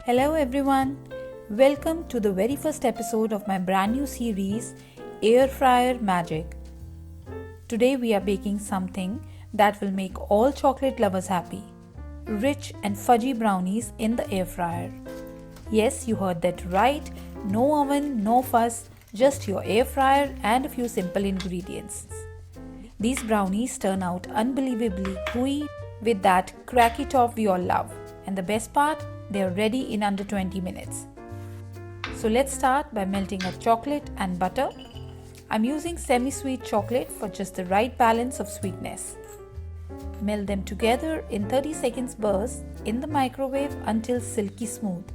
Hello everyone, welcome to the very first episode of my brand new series, Air Fryer Magic. Today we are baking something that will make all chocolate lovers happy. Rich and fudgy brownies in the air fryer. Yes, you heard that right, no oven, no fuss, just your air fryer and a few simple ingredients. These brownies turn out unbelievably gooey with that cracky top we all love. And the best part, they are ready in under 20 minutes. So let's start by melting a chocolate and butter. I'm using semi-sweet chocolate for just the right balance of sweetness. Melt them together in 30 seconds bursts in the microwave until silky smooth.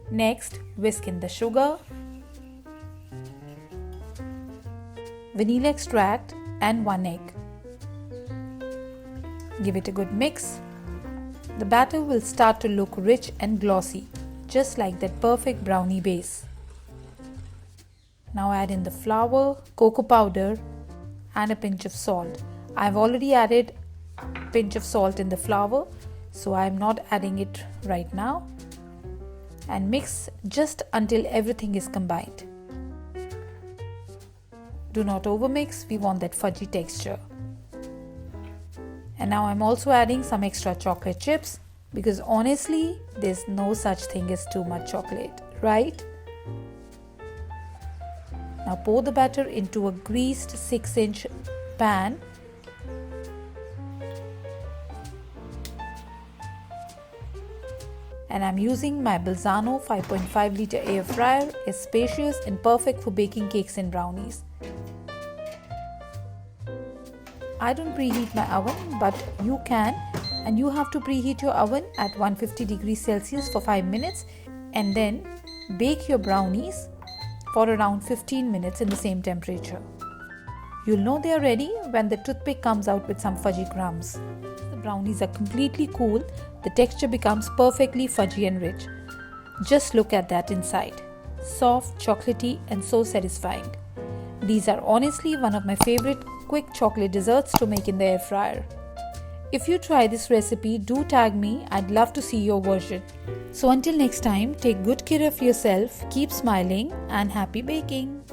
Next, whisk in the sugar, vanilla extract and 1 egg. Give it a good mix. The batter will start to look rich and glossy, just like that perfect brownie base. Now add in the flour, cocoa powder and a pinch of salt. I've already added a pinch of salt in the flour, so I'm not adding it right now. And mix just until everything is combined. Do not overmix, we want that fudgy texture. And now I'm also adding some extra chocolate chips because honestly, there's no such thing as too much chocolate, right? Now pour the batter into a greased 6-inch pan. And I'm using my Bolzano 5.5 liter air fryer. It's spacious and perfect for baking cakes and brownies. I don't preheat my oven, but you can, and you have to preheat your oven at 150 degrees Celsius for 5 minutes and then bake your brownies for around 15 minutes in the same temperature. You'll know they are ready when the toothpick comes out with some fudgy crumbs. The brownies are completely cool, the texture becomes perfectly fudgy and rich. Just look at that inside. Soft, chocolatey and so satisfying. These are honestly one of my favorite quick chocolate desserts to make in the air fryer. If you try this recipe, do tag me, I'd love to see your version. So until next time, take good care of yourself, keep smiling and happy baking!